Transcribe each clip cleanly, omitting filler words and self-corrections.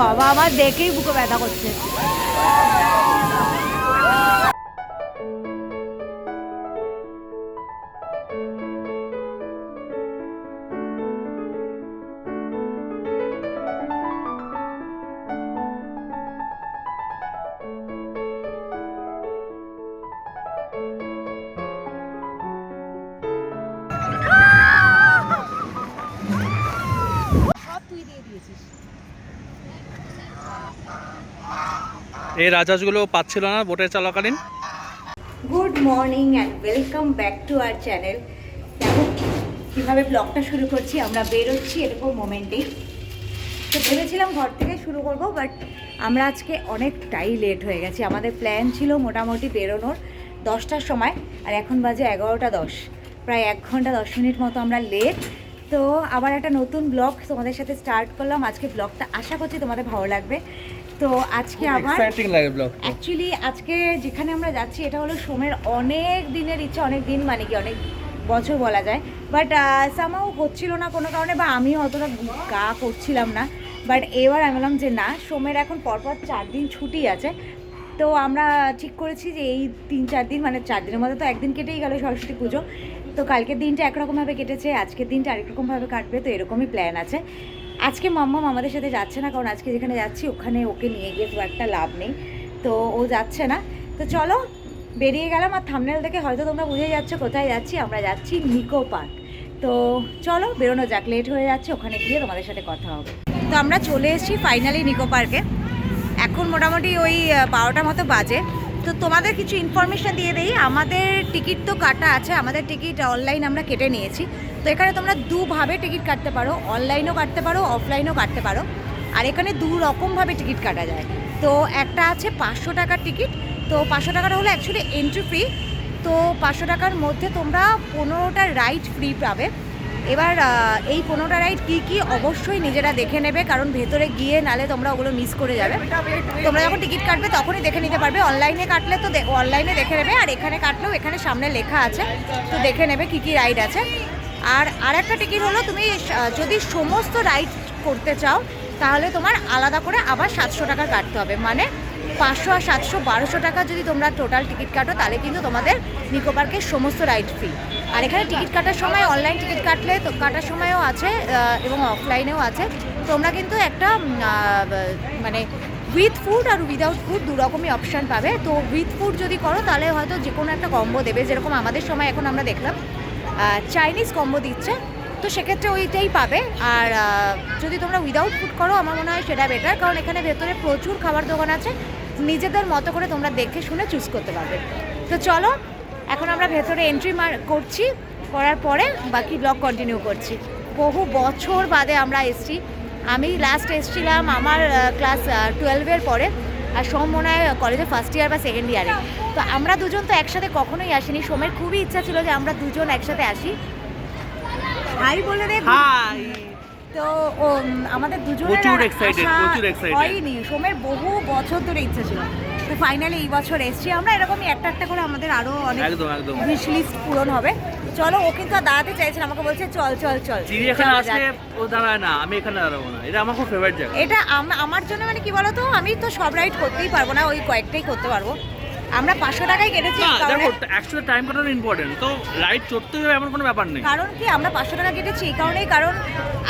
বাবা আমার দেখেই বুকে ব্যথা করছে। এই রাজহাঁসগুলো পাচ্ছিল না বোটে চলাকালীন। Good morning and welcome back to our channel. দেখো কীভাবে ব্লগটা শুরু করছি, আমরা বেরোচ্ছি এরকম মোমেন্টেই। তো ভেবেছিলাম ঘর থেকে শুরু করব, বাট আমরা আজকে অনেকটাই লেট হয়ে গেছি। আমাদের প্ল্যান ছিল মোটামুটি বেরোনোর 10টার সময়, আর এখন বাজে 11:10, প্রায় 1 ঘন্টা 10 মিনিট মতো আমরা লেট। তো আবার একটা নতুন ব্লগ তোমাদের সাথে স্টার্ট করলাম। আজকে ব্লগটা আশা করছি তোমাদের ভালো লাগবে। তো আজকে আবার এক্সাইটিং লাগে ব্লগ। অ্যাকচুয়ালি আজকে যেখানে আমরা যাচ্ছি এটা হলো সোমের অনেক দিনের ইচ্ছা, অনেক দিন মানে কি অনেক বছর বলা যায়, বাট সামাও হচ্ছিল না কোনো কারণে, বা আমিও অতটা গা করছিলাম না। বাট এবার আমি বললাম যে না, সোমের এখন পরপর 4 দিন ছুটি আছে। তো আমরা ঠিক করেছি যে এই 3-4 দিন, মানে 4 দিনের মধ্যে তো একদিন কেটেই গেল সরস্বতী পুজো। তো কালকের দিনটা একরকমভাবে কেটেছে, আজকের দিনটা আরেক রকমভাবে কাটবে। তো এরকমই প্ল্যান আছে। আজকে মাম্মাম আমাদের সাথে যাচ্ছে না, কারণ আজকে যেখানে যাচ্ছি ওখানে ওকে নিয়ে গিয়ে খুব একটা লাভ নেই, তো ও যাচ্ছে না। তো চলো বেরিয়ে গেলাম, আর থাম্বনেল দেখে হয়তো তোমরা বুঝে যাচ্ছ কোথায় যাচ্ছি। আমরা যাচ্ছি নিকো পার্ক। তো চলো বেরোনো যাক, লেট হয়ে যাচ্ছে, ওখানে গিয়ে তোমাদের সাথে কথা হবে। তো আমরা চলে এসেছি ফাইনালি নিকো পার্কে। এখন মোটামুটি ওই 12টার মতো বাজে। তো তোমাদের কিছু ইনফরমেশান দিয়ে দিই। আমাদের টিকিট তো কাটা আছে, আমাদের টিকিট অনলাইন আমরা কেটে নিয়েছি। তো এখানে তোমরা দুভাবে টিকিট কাটতে পারো, অনলাইনও কাটতে পারো, অফলাইনও কাটতে পারো। আর এখানে 2 রকমভাবে টিকিট কাটা যায়। তো একটা আছে 500 টাকার টিকিট। তো 500 টাকাটা হলো অ্যাকচুয়ালি এন্ট্রি ফ্রি। তো 500 টাকার মধ্যে তোমরা 15টা রাইড ফ্রি পাবে। এবার এই 15টা রাইড কী কী অবশ্যই নিজেরা দেখে নেবে, কারণ ভেতরে গিয়ে নালে তোমরা ওগুলো মিস করে যাবে। তোমরা যখন টিকিট কাটবে তখনই দেখে নিতে পারবে। অনলাইনে কাটলে তো অনলাইনে দেখে নেবে, আর এখানে কাটলেও এখানে সামনে লেখা আছে, তো দেখে নেবে কী কী রাইড আছে। আর একটা টিকিট হলো তুমি যদি সমস্ত রাইড করতে চাও তাহলে তোমার আলাদা করে আবার 700 টাকা কাটতে হবে। মানে 500 আর 700 1200 টাকা যদি তোমরা টোটাল টিকিট কাটো, তাহলে কিন্তু তোমাদের নিকো পার্কের সমস্ত রাইড ফ্রি। আর এখানে টিকিট কাটার সময় অনলাইন টিকিট কাটলে তো কাটার সময়ও আছে এবং অফলাইনেও আছে। তোমরা কিন্তু একটা মানে উইথ ফুড আর উইদাউট ফুড 2 রকমই অপশান পাবে। তো উইথ ফুড যদি করো তাহলে হয়তো যে কোনো একটা কম্বো দেবে, যেরকম আমাদের সময় এখন আমরা দেখলাম চাইনিজ কম্বো দিচ্ছে, তো সেক্ষেত্রে ওইটাই পাবে। আর যদি তোমরা উইদাউট ফুড করো আমার মনে হয় সেটা বেটার, কারণ এখানে ভেতরে প্রচুর খাবার দোকান আছে, নিজেদের মতো করে তোমরা দেখে শুনে চুজ করতে পারবে। তো চলো এখন আমরা ভেতরে এন্ট্রি করছি, করার পরে বাকি ব্লগ কন্টিনিউ করছি। বহু বছর বাদে আমরা এসছি। আমি লাস্ট এসছিলাম আমার ক্লাস 12-এর পরে, আর সোম মনে হয় কলেজে ফার্স্ট ইয়ার বা সেকেন্ড ইয়ারে। তো আমরা দুজন তো একসাথে কখনোই আসিনি। সোমের খুবই ইচ্ছা ছিল যে আমরা দুজন একসাথে আসি। হাই বলে রে। হাই। তো আমাদের দুজনের হয়নি, সোমের বহু বছর ধরে ইচ্ছা ছিল। তো ফাইনালি এই বছর এসছি আমরা। এরকমই একটা একটা করে আমাদের আরো অনেক উইশ লিস্ট পূরণ হবে। চলো, ও কিন্তু আর দাঁড়াতে চাইছে না, আমাকে বলছে চল চল চল। চিড়িয়াখানা আসলে ও দাঁড়ায় না, আমি এখানে দাঁড়াবো না। এটা আমার খুব ফেভারিট জায়গা। এটা আমার জন্য মানে কি বলতো, আমি তো সব রাইড করতেই পারবো না, ওই কয়েকটাই করতে পারবো। আমরা 500 টাকায় কেটেছি। দেখো অ্যাকচুয়ালি টাইম কাটানো ইম্পর্টেন্ট, তো রাইড চড়তে হবে এমন কোনো ব্যাপার নেই। কারণ কি আমরা 500 টাকা কেটেছি এই কারণেই, কারণ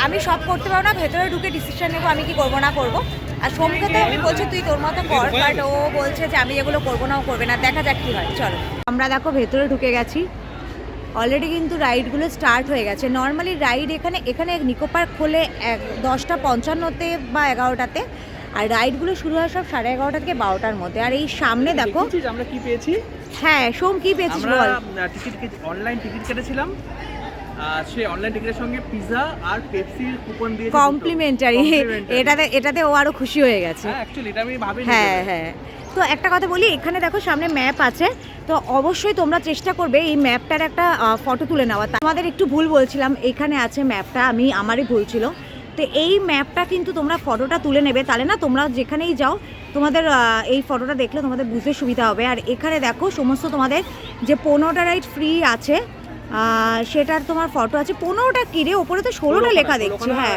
আমি সব করতে পারবো না, ভেতরে ঢুকে ডিসিশন নেবো আমি কি করবো না করবো। আর সোমকে তো আমি বলছি তুই তোর মতো কর, বাট ও বলছে যে আমি এগুলো করবো না, ও করবে না। দেখা যাক কী হয়। চলো আমরা দেখো ভেতরে ঢুকে গেছি অলরেডি, কিন্তু রাইডগুলো স্টার্ট হয়ে গেছে। নর্মালি রাইড এখানে নিকো পার্ক খোলে 10:55 বা 11টাতে, আর রাইডগুলো শুরু হয় সব 11:30 থেকে 12টার মধ্যে। আর এই সামনে দেখো আমরা কি পেয়েছি। হ্যাঁ সোম কি পেয়েছিস বল। টিকিট অনলাইন টিকিট কেটেছিলাম, সেই অনলাইন টিকিটের সঙ্গে পিৎজা আর পেপসির কুপন দিয়ে কমপ্লিমেন্টারি। এটাতে ও আরো খুশি হয়ে গেছে। হ্যাঁ অ্যাকচুয়ালি এটা আমি ভাবিনি। হ্যাঁ হ্যাঁ। তো একটা কথা বলি, এখানে দেখো সামনে ম্যাপ আছে, তো অবশ্যই তোমরা চেষ্টা করবে এই ম্যাপটার একটা ফটো তুলে নেওয়া। আমাদের একটু ভুল বলছিলাম, এখানে আছে ম্যাপটা, আমারই ভুল ছিল। তো এই ম্যাপটা কিন্তু তোমরা ফটোটা তুলে নেবে, তাহলে না তোমরা যেখানেই যাও তোমাদের এই ফটোটা দেখলে তোমাদের বুঝতে সুবিধা হবে। আর এখানে দেখো সমস্ত তোমাদের যে 15টা রাইড ফ্রি আছে সেটার তোমার ফটো আছে। 15টা কিরে, ওপরে তো 16টা লেখা দেখছি। হ্যাঁ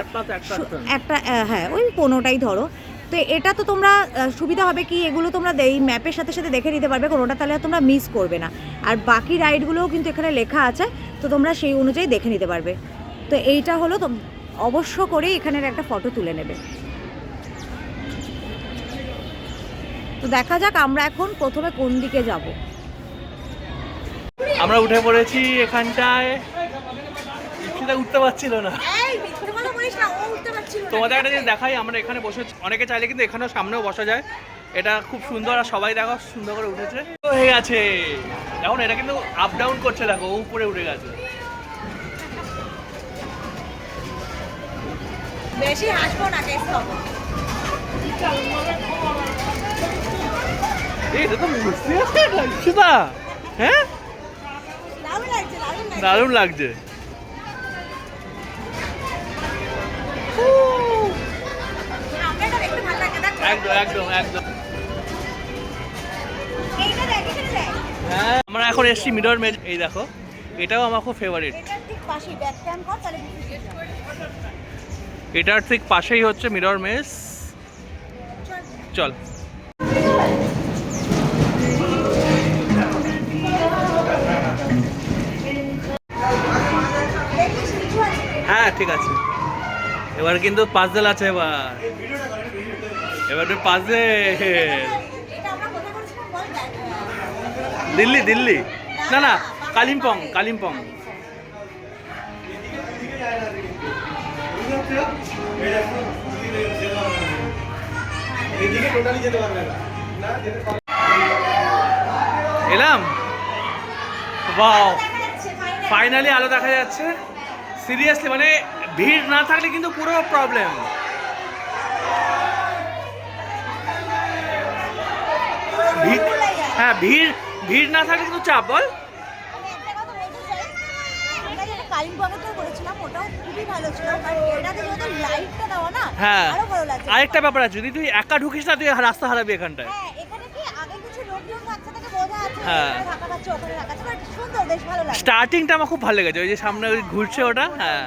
একটা, হ্যাঁ ওই 15টাই ধরো। তো এটা তো তোমরা সুবিধা হবে কি, এগুলো তোমরা এই ম্যাপের সাথে সাথে দেখে নিতে পারবে, কোনোটা তাহলে তোমরা মিস করবে না। আর বাকি রাইডগুলোও কিন্তু এখানে লেখা আছে, তো তোমরা সেই অনুযায়ী দেখে নিতে পারবে। তো এইটা হলো, তো অবশ্য করেই এখানের একটা ফটো তুলে নেবে। তো দেখা যাক আমরা এখন প্রথমে কোন দিকে যাব। আমরা উঠে পড়েছি এখানটায়। ইপসিতা উঠতে পারছিল না। তোমাদের একটা জিনিস দেখাই, আমরা এখানে বসে, অনেকে চাইলে কিন্তু এখানেও সামনেও বসা যায়। এটা খুব সুন্দর, আর সবাই দেখো সুন্দর করে উঠেছে হয়ে গেছে। এখন এটা কিন্তু আপ ডাউন করছে, দেখো উপরে উঠে গেছে। বেশি হাসবো না, টেস্ট হবে। এটা তো মুসি আছে ইপসিতা, হ্যাঁ দারুণ লাগছে। একদম একদম একদম। হ্যাঁ, আমরা এখন এসছি মিরর মেজ। এই দেখো, এটাও আমার খুব ফেভারিট। এটার ঠিক পাশেই হচ্ছে মিরর মেজ। চল। হ্যাঁ ঠিক আছে, এবার কিন্তু পাজেল আছে। এবার পাজেল। দিল্লি দিল্লি না না, কালিম্পং কালিম্পং। এলাম, ওয়াও ফাইনালি আলো দেখা যাচ্ছে। সিরিয়াসলি মানে ভিড় না থাকলে কিন্তু পুরো প্রবলেম। হ্যাঁ, ভিড় ভিড় না থাকলে কিন্তু চাপ। বল। হ্যাঁ, আরেকটা ব্যাপার আছে, যদি তুই একা ঢুকিস না তুই রাস্তা হারাবি এখানটায়। হ্যাঁ, স্টার্টিংটা আমার খুব ভালো লেগেছে, ওই যে সামনে ওই ঘুরছে ওটা। হ্যাঁ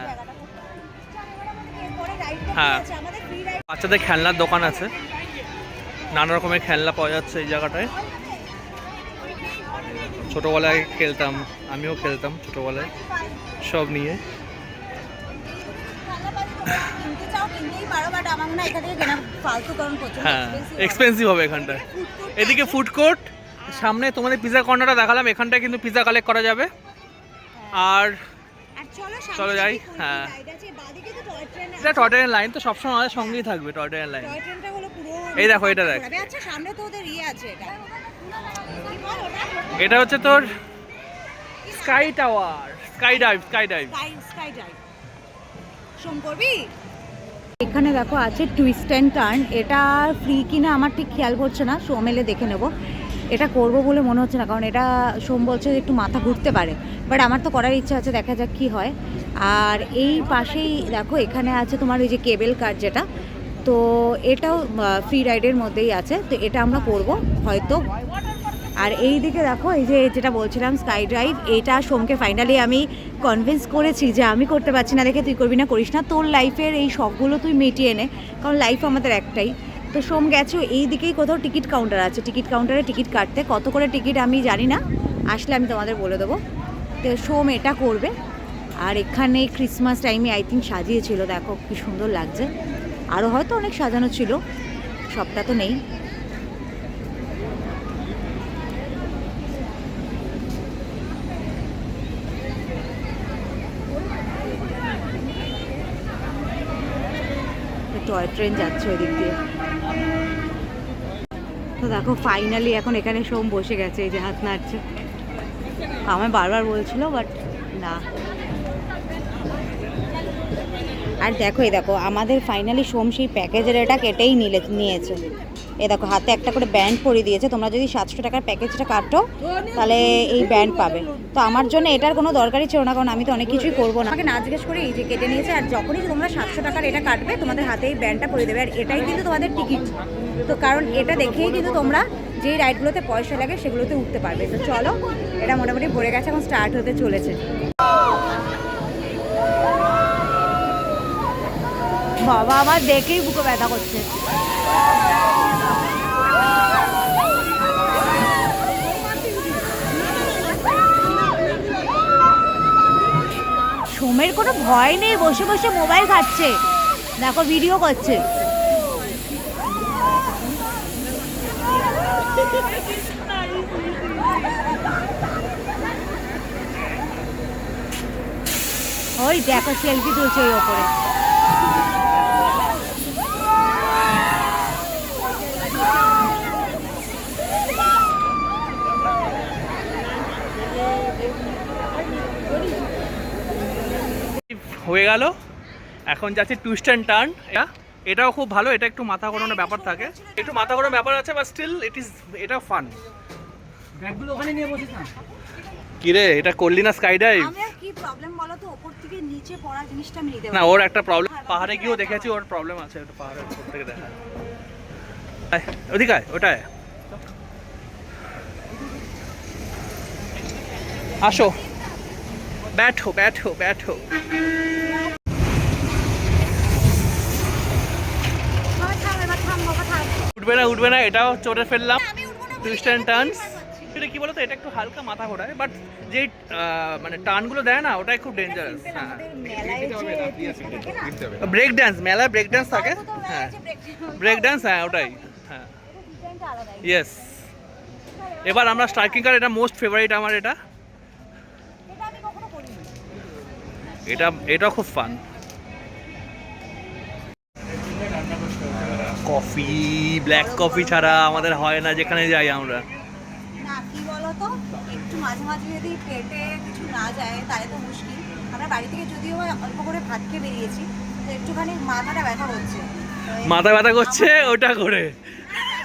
হ্যাঁ, বাচ্চাদের খেলনার দোকান আছে, নানা রকমের খেলনা পাওয়া যাচ্ছে এই জায়গাটায়। ছোটোবেলায় খেলতাম, আমিও খেলতাম ছোটোবেলায় সব নিয়ে। হ্যাঁ, এক্সপেন্সিভ হবে এখানটায়। এদিকে ফুড কোর্ট, সামনে তোমাদের পিজা কর্নারটা দেখালাম, এখানটায় কিন্তু পিজা কালেক্ট করা যাবে। আর চলো যাই। হ্যাঁ, এটা টয় ট্রেনের লাইন, তো সবসময় আমাদের সঙ্গেই থাকবে টয় ট্রেনের লাইন। এই দেখো, এটা দেখ, এটা হচ্ছে তোর sky tower, sky dive, sky dive. এখানে দেখো আছে টুইস্ট অ্যান্ড টার্ন। এটা ফ্রি কিনা আমার ঠিক খেয়াল পড়ছে না, শো মেলে দেখে নেব। এটা করব বলে মনে হচ্ছে না, কারণ এটা সোম বলছে যে একটু মাথা ঘুরতে পারে, বাট আমার তো করার ইচ্ছা আছে, দেখা যাক কি হয়। আর এই পাশেই দেখো এখানে আছে তোমার ওই যে কেবেল কার, যেটা তো এটাও ফ্রি রাইডের মধ্যেই আছে, তো এটা আমরা করব হয়তো। আর এই দিকে দেখো, এই যে যেটা বলছিলাম স্কাই ড্রাইভ, এইটা সোমকে ফাইনালি আমি কনভিন্স করেছি যে আমি করতে পারছি না দেখে তুই করবি না, করিস না, তোর লাইফের এই শখগুলো তুই মিটিয়ে নে, কারণ লাইফ আমাদের একটাই। তো সোম গেছে এই দিকেই কোথাও টিকিট কাউন্টার আছে, টিকিট কাউন্টারে টিকিট কাটতে। কত করে টিকিট আমি জানি না, আসলে আমি তোমাদের বলে দেবো। তো সোম এটা করবে। আর এখানে ক্রিসমাস টাইমে আই থিঙ্ক সাজিয়েছিল, দেখো কি সুন্দর লাগছে। আরও হয়তো অনেক সাজানো ছিল, সবটা তো নেই। টয় ট্রেন যাচ্ছে ওই দিক দিয়ে। তো দেখো ফাইনালি এখন এখানে সোম বসে গেছে, এই যে হাত নাড়ছে। আমায় বারবার বলছিল, বাট না। আর দেখো, এই দেখো আমাদের ফাইনালি সোম সেই প্যাকেজের এটা কেটেই নিয়েছে। এই দেখো হাতে একটা করে ব্যান্ড পরিয়ে দিয়েছে। তোমরা যদি 700 টাকার প্যাকেজটা কাটো তাহলে এই ব্যান্ড পাবে। তো আমার জন্য এটার কোনো দরকারই ছিল না, কারণ আমি তো অনেক কিছুই করবো না। আমাকে না জিজ্ঞেস করে এই যে কেটে নিয়েছে। আর যখনই তোমরা 700 টাকার এটা কাটবে, তোমাদের হাতে এই ব্যান্ডটা পরিয়ে দেবে। আর এটাই কিন্তু তোমাদের টিকিট, তো কারণ এটা দেখেই কিন্তু তোমরা যেই রাইডগুলোতে পয়সা লাগে সেগুলোতে উঠতে পারবে। তো চলো, এটা মোটামুটি ভরে গেছে, এখন স্টার্ট হতে চলেছে। বাবা আমার দেখেই বুকে ব্যথা করছে। সোমের কোনো ভয় নেই, বসে বসে মোবাইল ঘাটছে, দেখো ভিডিও করছে। ওই দেখো সেলফি তুলছে ওই ওপরে। হয়ে গেল, এখন যাচ্ছে টুইস্ট অ্যান্ড টার্ন। এটাও খুব ভালো, এটা একটু মাথা ঘোরানোর ব্যাপার থাকে, একটু মাথা ঘোরানোর ব্যাপার আছে, বাট স্টিল এটা ফান। ব্যাগগুলো ওখানে নিয়ে বসিস না। কি রে, এটা করলি না স্কাই ডাইভ? আমার কি প্রবলেম বলো তো, উপর থেকে নিচে পড়া জিনিসটা আমি নিতে না, ওর একটা প্রবলেম, পাহাড়ে গিয়েও দেখেছি ওর প্রবলেম আছে, ওটা পাহাড়ের উপর থেকে দেখা। ওদিকে ওটায় আসো, बैठो बैठो बैठो। উঠবে না, এটাও চড়ে ফেললাম। টুইস্ট অ্যান্ড টার্নস, এটা কি বলতো, এটা একটু হালকা মাথা ঘোরায়, বাট যে মানে টার্নগুলো দেয় না, ওটাই খুব ডেঞ্জারাস। হ্যাঁ, ব্রেক ডান্স, মেলায় ব্রেক ডান্স থাকে। হ্যাঁ, ব্রেক ডান্স, হ্যাঁ ওটাই। হ্যাঁ, ইয়েস। এবার আমরা স্ট্রাইকিং কার, এটা মোস্ট ফেভারিট আমার। এটা খুব ফান। কফি, ব্ল্যাক কফি ছাড়া আমাদের হয় না যেখানে যাই আমরা। না কি বলতো, একটু মাঝে মাঝে যদি পেটে কিছু না যায় তাহলে তো মুশকিল। আমরা বাড়ি থেকে যদিও অল্প করে ভাত খেয়ে বেরিয়েছি, তো একটুখানি মাথাটা ব্যথা করছে। মাথা ব্যথা করছে ওটা করে,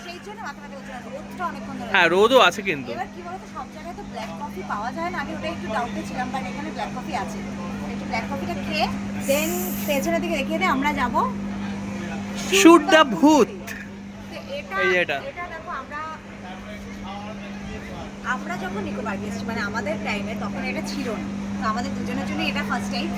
সেই জন্য মাথা ব্যথা করছে। রোদটা অনেকক্ষণ ধরে। হ্যাঁ, রোদও আছে কিন্তু। এবার কি বলতো, সব জায়গায় তো ব্ল্যাক কফি পাওয়া যায় না, আমি ওটা একটু ডাউটে ছিলাম, বাট এখানে ব্ল্যাক কফি আছে। একটু ব্ল্যাক কফিটা খেয়ে দেন পেছনের দিকে দেখিয়ে দিয়ে আমরা যাব শুট দ্য ভূত। এটা এই যে এটা দেখো, আমরা যখন নিকো পার্কে এসেছি, মানে আমাদের টাইমে তখন এটা ছিল না, তো আমাদের দুজনের জন্য এটা ফার্স্ট টাইম।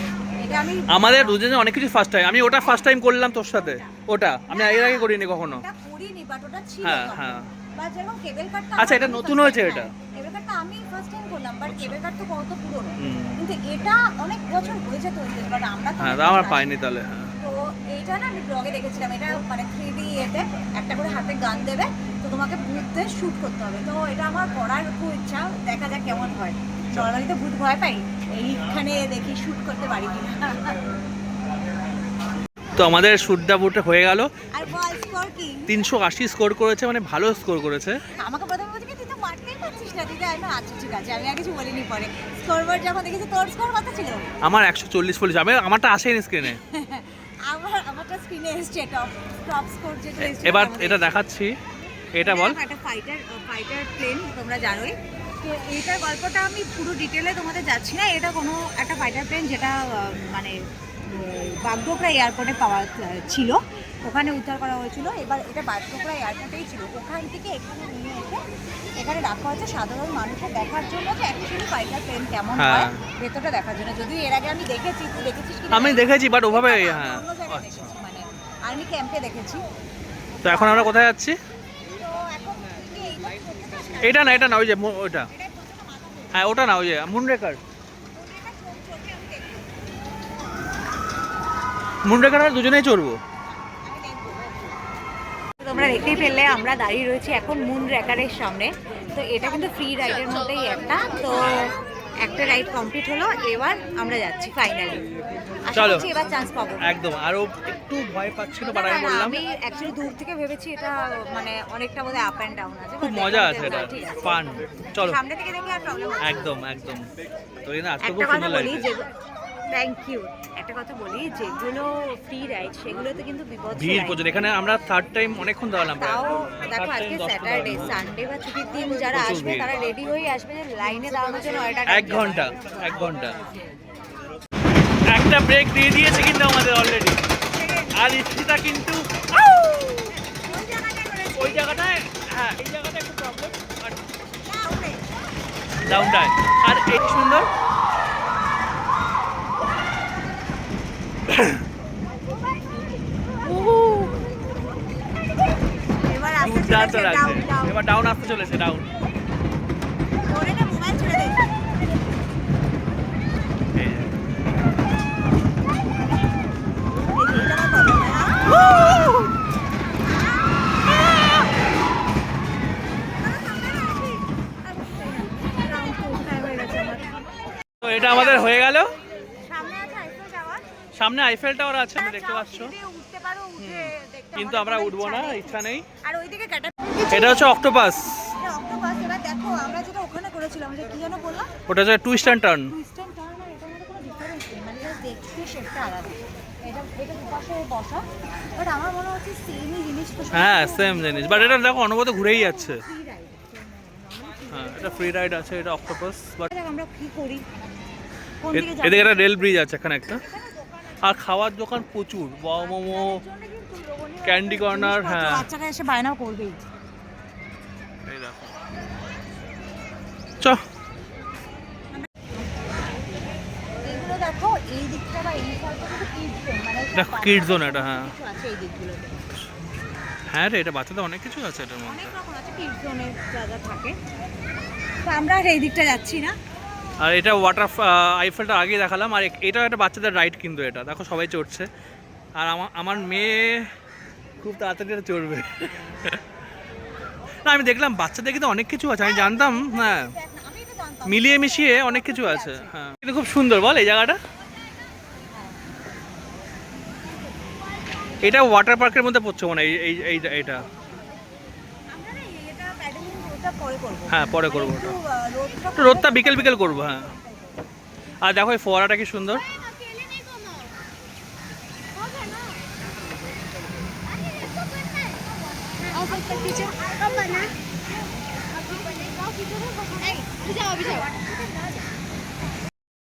এটা আমি আমাদের দুজনে অনেক কিছু ফার্স্ট টাইম। আমি ওটা ফার্স্ট টাইম করলাম তোর সাথে, ওটা আমি এর আগে করিনি কখনো। এটা করিনি, বাট ওটা ছিল। হ্যাঁ হ্যাঁ। বা যেমন কেবল কারটা, আচ্ছা, এটা নতুন হয়েছে এটা? কেবল কারটা আমি ফার্স্ট টাইম করলাম, বাট কেবল কার তো কত পুরনো, কিন্তু এটা অনেক বছর হয়েছে তৈরি, বাট আমরা তো হ্যাঁ, আমার পাইনি তাহলে। হ্যাঁ, তো এইটা না আমি ব্লগে দেখেছিলাম, এটা মানে 3D এতে একটা করে হাতে গান দেবে, তো তোমাকে ভূততে শুট করতে হবে। তো এটা আমার করার খুব ইচ্ছা, দেখা যাক কেমন হয়। নর্মালি তো ভূত ভয় পাই, এইখানে দেখি শুট করতে পারি কিনা। তো আমাদের শুট দ্য ভূত হয়ে গেল। আর বল স্কোর কি? 380 স্কোর করেছে, মানে ভালো স্কোর করেছে। আমাকে প্রথমে বলছে কি তুই তো মারতেই পারছিস না, দিদি আমি আচ্ছা ঠিক আছে, আমি আর কিছু বলিনি। পরে স্কোর বোর্ড যখন দেখেছি, তোর স্কোর কত ছিল? আমার 140 বলেছে, আমারটা আসেনি স্ক্রিনে। আমারটা স্ক্রিনে এসছে টপ স্কোর যেটা এসছে। এবার এটা দেখাচ্ছি, এটা বল। একটা ফাইটার প্লেন, তোমরা জানোই তো। এইটার গল্পটা আমি পুরো ডিটেলে তোমাদের যাচ্ছি না। এটা কোনো একটা ফাইটার প্লেন যেটা মানে বাগডোগরা এয়ারপোর্টে পাওয়া ছিল, ওখানে উদ্ধার করা হয়েছিল। এবার এটা বাগডোগরা এয়ারপোর্টেই ছিল, ওখান থেকে এখানে নিয়ে এসে এখানে রাখা হয়েছে সাধারণ মানুষের দেখার জন্য, যে অ্যাকচুয়ালি ফাইটার প্লেন কেমন হয় ভেতরটা দেখার জন্য। যদিও এর আগে আমি দেখেছি, তুই দেখেছিস কি? আমি দেখেছি, বাট ওভাবে। হ্যাঁ, অন্য জায়গায় দেখেছি, মানে আর্মি ক্যাম্পে দেখেছি। তো এখন আমরা কোথায় যাচ্ছি? তো এখন কি এইটা করতে চাস না? এটা না, এটা না, ওই যে ওটা। হ্যাঁ, ওটা না, ওই যে মুনরেকার। মুনরেকার আর দুজনেই চড়বো। তোমরা দেখতেই পেলে আমরা দাঁড়িয়ে রয়েছি এখন মুন রেকারের সামনে। তো এটা কিন্তু ফ্রি রাইডের মধ্যেই একটা। তো একটা রাইড কমপ্লিট হলো, এবার আমরা যাচ্ছি ফাইনালি। চলো, এবার চান্স পাবো একদম। আরো একটু ভয় পাচ্ছিল, বাট আমি বললাম আমি অ্যাকচুয়ালি দূর থেকে ভেবেছি এটা মানে অনেকটা বোধহয় আপ এন্ড ডাউন আছে, খুব মজা আছে, এটা ফান। চলো, সামনে থেকে দেখি আর প্রবলেম হবে। একদম একদম। তো এই না, আজকে খুব একটা কথা সুন্দর বলি লাগছে। যে থ্যাংক ইউ। একটা কথা বলি, যেগুলো ফ্রি রাইড সেগুলোতে কিন্তু বিপদ ভিড় প্রচুর। এখানে আমরা থার্ড টাইম অনেকক্ষণ দাঁড়ালাম। তাও দেখো আজকে স্যাটারডে সানডে বা ছুটির দিন যারা প্রচুর আসবে ভিড়। তারা রেডি হয়ে আসবে যে লাইনে দাঁড়ানোর জন্য। এটা 1 ঘন্টা 1 ঘন্টা। একটা ব্রেক দিয়ে দিয়েছে কিন্তু আমাদের অলরেডি। আর ইস্তিটা কিন্তু ওই জায়গাটায়, হ্যাঁ এই জায়গাটা একটু প্রবলেম, বাট ডাউনটায়। আর এই সুন্দর ডান চলেছে, চলে আসছে। down, down। এবার ডাউন আসতে চলেছে, ডাউন। ধরে নে, মোবাইল ছেড়ে দে। এই যে। এই যে, এটা আমার problem না। Round two, time হয়ে গেছে আমার। তো এটা আমাদের হয়ে গেল। সামনে আছে আইফেল টাওয়ার। সামনে আইফেল টাওয়ার আছে, আমরা দেখতে চাও, পাচ্ছ, সিঁড়ি উঠতে পারো, উঠে দেখতে কিন্তু হবে, আমরা কোনো উঠবো না, নেই। ইচ্ছা নেই। আর ওইদিকে ক্যাটার এটা হচ্ছে অক্টোপাস, এটা অক্টোপাস। এবার দেখো আমরা যেটা ওখানে করেছিলাম, যে কি যেন বললাম, ওটা হচ্ছে twist and turn. Twist and turn, আর এটার মধ্যে কোনো ডিফারেন্স নেই, মানে জাস্ট দেখতে শেপটা আলাদা। এটা দুপাশে বসা, বাট আমার মনে হচ্ছে সেমই জিনিস তো। হ্যাঁ সেম জিনিস, বাট এটা দেখো অনবরত ঘুরেই যাচ্ছে। Free ride. হ্যাঁ এটা ফ্রি রাইড আছে, এটা অক্টোপাস। বাট আমরা কি করি, কোন দিকে যাব? এদিকে একটা রেল ব্রিজ আছে এখানে একটা, আর খাওয়ার দোকান প্রচুর, বাও মোমো, ক্যান্ডি কর্নার। হ্যাঁ বাচ্চারা এসে বায়নাও করবেই। এই দেখো, চ এইগুলো দেখো, এই দিকটা বা এই সাইডটা কিন্তু কিডস জোন, মানে দেখো কিড জোন এটা। হ্যাঁ কিছু আছে এই দিকগুলোতে, হ্যাঁ রে, এটা বাচ্চাদের অনেক কিছু আছে এটার মধ্যে। অনেক রকম আছে কিডস জোনের যা যা থাকে। তো আমরা আর এই দিকটা যাচ্ছি না। আর এটা ওয়াটার আইফেলটা আগে দেখালাম, আর এটা একটা বাচ্চাদের রাইড, কিন্তু এটা দেখো সবাই চড়ছে, আর আমার মেয়ে খুব তাড়াতাড়ি এটা চড়বে। না আমি দেখলাম বাচ্চাদের কিন্তু অনেক কিছু আছে, আমি জানতাম। হ্যাঁ দেখ না, আমি এটা জানতাম। মিলিয়ে মিশিয়ে অনেক কিছু আছে। হ্যাঁ কিন্তু খুব সুন্দর বল এই জায়গাটা। এটা ওয়াটার পার্কের মধ্যে পড়ছে মনে হয় এইটা। আমরা না এটা প্যাডেলিং ওটা পরে করব। হ্যাঁ পরে করবো একটু ওটা, রোদটা একটু রোদটা বিকেল বিকেল করবো। হ্যাঁ আর দেখো এই ফোয়ারাটা কি সুন্দর।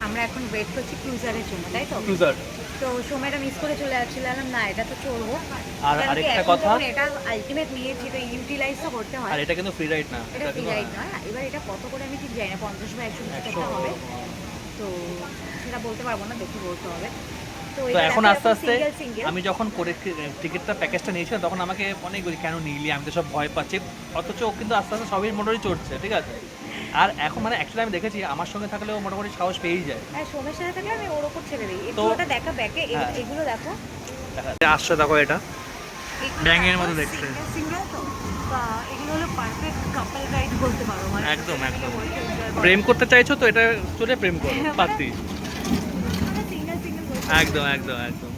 আমরা এখন ওয়েট করছি ক্রুজারের জন্য, তাই তো? ক্রুজার। তো সময়টা মিস করে চলে যাচ্ছিলাম, না এটা তো চলবো। আর কারণ কি আরেকটা এখন কথা, যখন এটা আলটিমেট নিয়েছি তো ইউটিলাইজ তো করতে হয়। আর এটা কিন্তু ফ্রি রাইড না, এটা ফ্রি রাইড নয়। এবার এটা কত করে আমি ঠিক জানি না, 50 বা 100 টাকা হবে, তো সেটা বলতে পারবো না, দেখি বলতে হবে। তো এটা এখন দেখো, আস্তে আস্তে সিঙ্গেল সিঙ্গেল। আমি যখন করে টিকিটটা প্যাকেজটা নিয়েছিলাম তখন আমাকে অনেক বলি কেন নিলি, আমি তো সব ভয় পাচ্ছি, অথচ ও কিন্তু আস্তে আস্তে সবই মোটামুটি চড়ছে, ঠিক আছে। আর এখন মানে অ্যাকচুয়ালি আমি দেখেছি আমার সঙ্গে থাকলেও মোটামুটি সাহস পেয়েই যায়। হ্যাঁ, সোমের সাথে থাকলে আমি ওর ওপর ছেড়ে দিই। একটু তো- ওটা দেখা ব্যাকে, হ্যাঁ। এগুলো দেখো, আসছে দেখো এটা ব্যাঙের মতো দেখতে। সিঙ্গেল তো, বা এগুলো হলো পারফেক্ট কাপল রাইড বলতে পারো, মানে একদম, একদম। সিঙ্গেল প্রেম করতে চাইছো তো এটা চলে প্রেম করো পাতি। সিঙ্গেল একদম একদম একদম।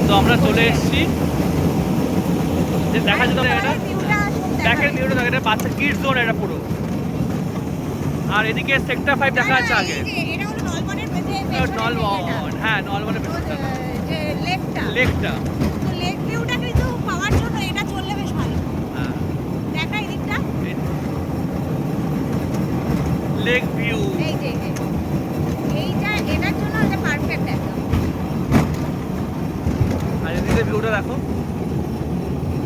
তো আমরা চলে এসেছি, যে দেখা যেত এটা ব্যাকের ভিউটা দেখা, এটা বাচ্চা কিডস জোন এটা পুরো। আর এদিকে সেক্টর 5 দেখা যাচ্ছে আগে, এটা হলো নলবনের পেছনে নলবন। হ্যাঁ নলবনের পেছনটা, যে লেকটা, লেকটা। তো লেক ভিউটা কিন্তু পাওয়ার জন্য এটা চললে বেশ ভালো। হ্যাঁ দেখা এই দিকটা, লেক ভিউ। এই যে এইটা এটার জন্য এটা পারফেক্ট একদম। আর এদিকে ভিউটা দেখো,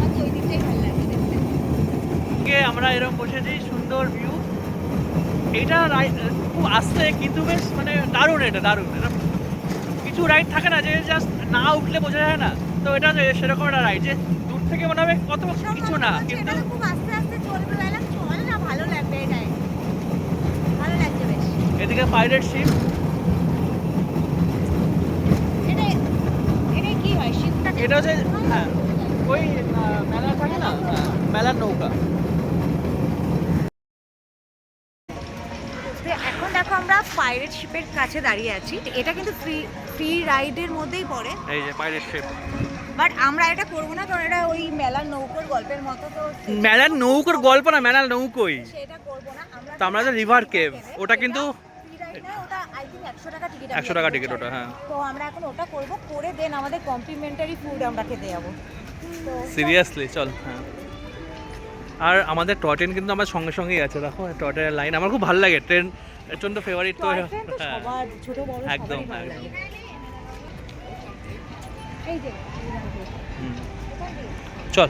আচ্ছা ওই দিকটাই ভালো লাগছে দেখতে। আমরা এরকম বসেছি, সুন্দর ভিউ। এটা খুব আস্তে কিন্তু বেশ মানে দারুণ, এটা দারুণ। এটা কিছু রাইড থাকে না যে জাস্ট না উঠলে বোঝা যায় না, তো এটা সেরকম একটা রাইড যে দূর থেকে মনে হবে কত কিছু না, কিন্তু এটা খুব আস্তে আস্তে চলবে, বেলা চল না, ভালো লাগবে, এটাই ভালো লাগছে বেশ। এদিকে পাইরেট শিপ। এটা কি হয় শিপটা? এটা হচ্ছে হ্যাঁ ওই মেলা থাকে না, মেলার নৌকা। তো এখন দেখো আমরা পাইরেট শিপের কাছে দাঁড়িয়ে আছি। এটা কিন্তু ফ্রি রাইডের মধ্যেই পড়ে, এই যে পাইরেট শিপ। বাট আমরা এটা করবো না, কারণ এটা ওই মেলার নৌকোর গল্পের মতো, তো মেলার নৌকোর গল্প না, মেলার নৌকোই। সেটা করবো না আমরা। তো আমরা যে রিভার কেভ, ওটা কিন্তু ফ্রি রাইড না, ওটা আই থিঙ্ক 100 টাকা টিকিট। 100 টাকা টিকিট ওটা। হ্যাঁ তো আমরা এখন ওটা করব, করে দেন আমাদের কমপ্লিমেন্টারি ফুড আমরা খেতে যাবো। তো সিরিয়াসলি চল। হ্যাঁ আর আমাদের টয় ট্রেন কিন্তু আমার সঙ্গে সঙ্গেই আছে, দেখো টয় ট্রেনের লাইন। আমার খুব ভালো লাগে ট্রেন, এর জন্য ফেভারিট তো। টয় ট্রেন তো হ্যাঁ সবার, ছোট বড় একদম, সবারই ভালো একদম। লাগে। এই যে হুম। চল।